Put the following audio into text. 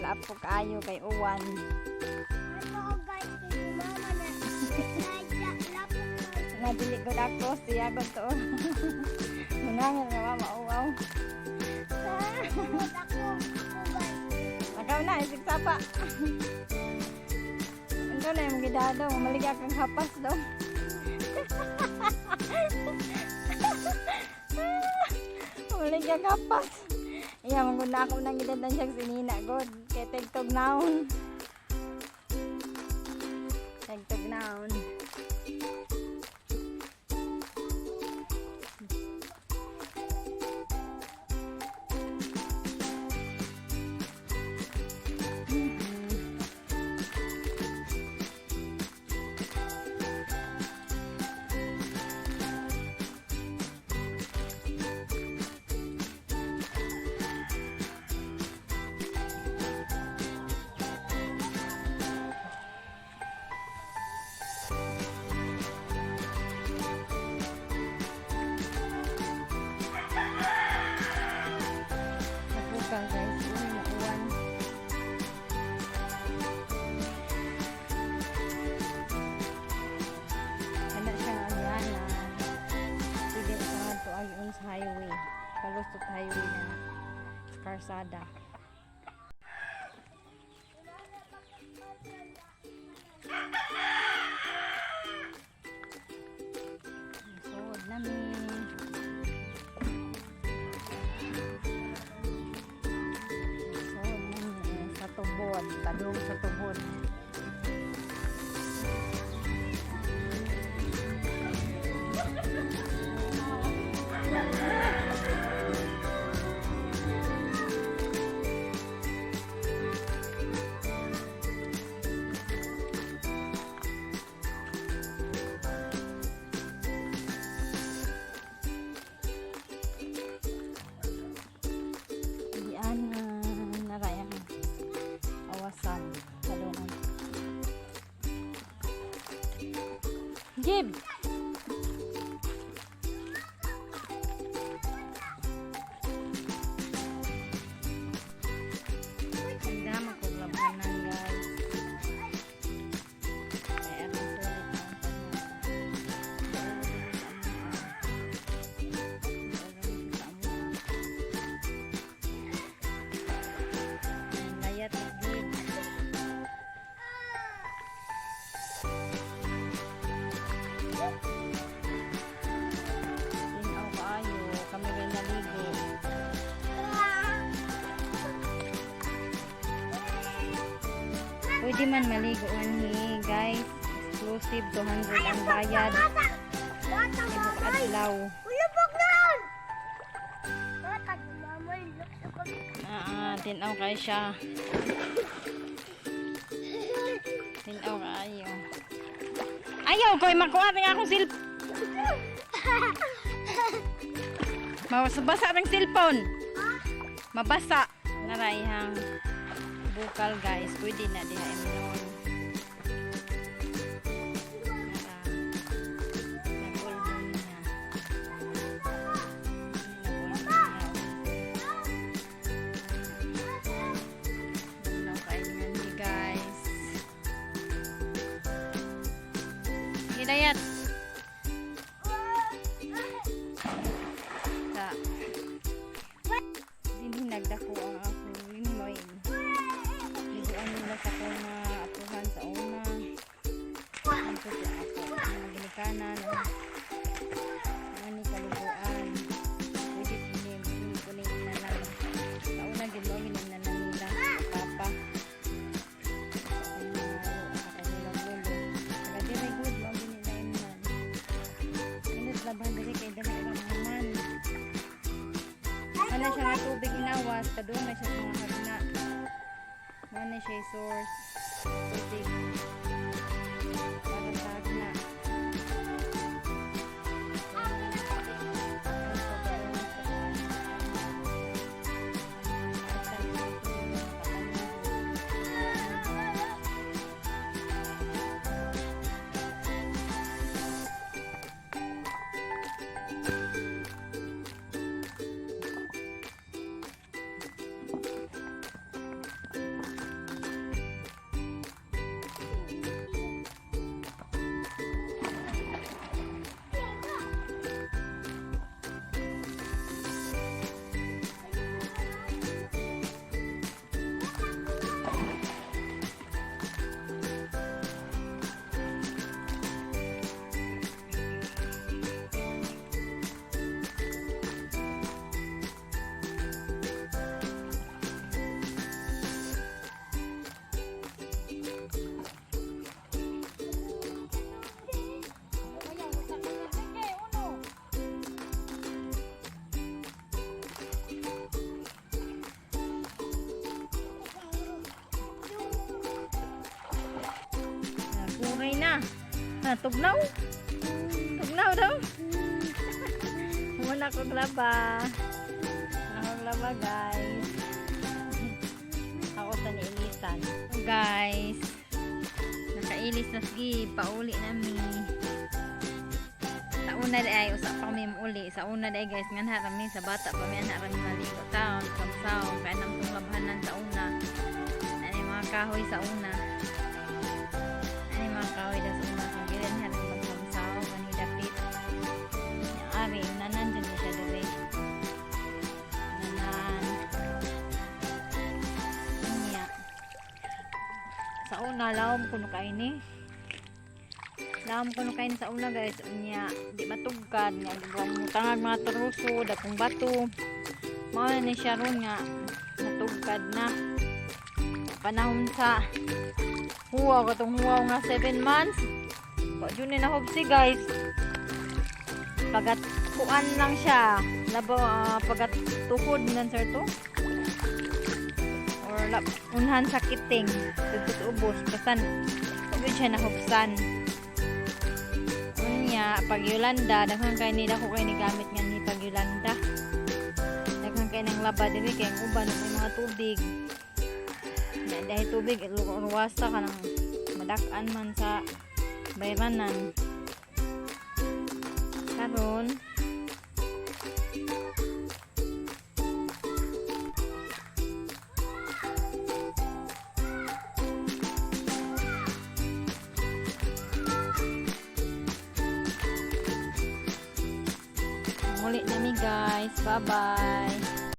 lapo kaayo kay uwan. Nga dili ko ako siya ko to. Nangangin nga mauwaw. Makaw na isig sapa. Ito na yung gidado, maligya kang hapas daw. Maligya kang hapas. Iya, maguna ako nang gidadan siyang sinina, God. Kaya tegtog naon. Tegtog naon. Guys, ini uwan. Ada siya nga na pwede sa to ayon sa highway. Palusot highway na karsada. Sod namin. Tubod, padung sa tubod. Narayang awasan padungan. Gib. Ganda magpaglabanan, guys. Kaya ang sulit ng layat ng gib. Tinaw kaayo, kami rin naligo. Pwede man maligo ni guys. Exclusive 200 ang bayad. Ibuk adlaw. Tinaw kayo siya. Tinaw kaayo. Ayaw ko'y makuha ng akong cellphone. Mabasa ng cellphone. Mabasa. Narayang bukal, guys. Pwede na diha iminon. Hidayat. Ta. Hindi nagdako ang ako limoy. Hindi nila sa kong atuhan sa una. Ang puti ako. Ang ginikanan. Ang kalubuan. Pwede kunin na lang. Sa una ginawin na lang nila. Papa. Laban diri kay dali ra man. Ana siya nga tubig inawas, kadung na siya sa mga harina. Mana siya source tubig para sa harina. na. Tugnaw. Tugnaw daw. Muna kong laba. Akong laba guys. Ako sa ni Ilisan. Guys. Nakailis na sige. Pauli nami. Sa una ay usa pa kami uli. Sa una day guys. Nga kami sa bata pa may anak kami maligo taon. Kamsaw. Kaya nang kong labahanan sa una. Ano yung mga kahoy sa una. Ano yung mga kahoy sa una. Sa gilan harang bang kamsaw. Mani dapit. Yung ari. Nanan dyan siya dali. Nanan. Niya. Sa una lawom ko kaini. Lawom ko kaini sa una guys. Niya. Di matugkad. Tangan mga turuso. Dakong bato. Mga ni siya ron nga. Natugkad na. Panahon sa huwaw. Katong huwaw nga 7 months. Wag yun na hubsi guys. Pagat kuan lang siya. Labo pagat tuhod nan sir to. Or unhan sa kiting. Tutut ubos. Basan. Wag yun siya nahubsan. Unya pag Yolanda. Daghang kay nila ko kay ni gamit nga ni pag Yolanda. Daghang kay nang laba diri kay ang uban ng mga tubig. Dahil tubig ruwasa ka ng madakan man sa bayranan karon muli nami guys, bye bye.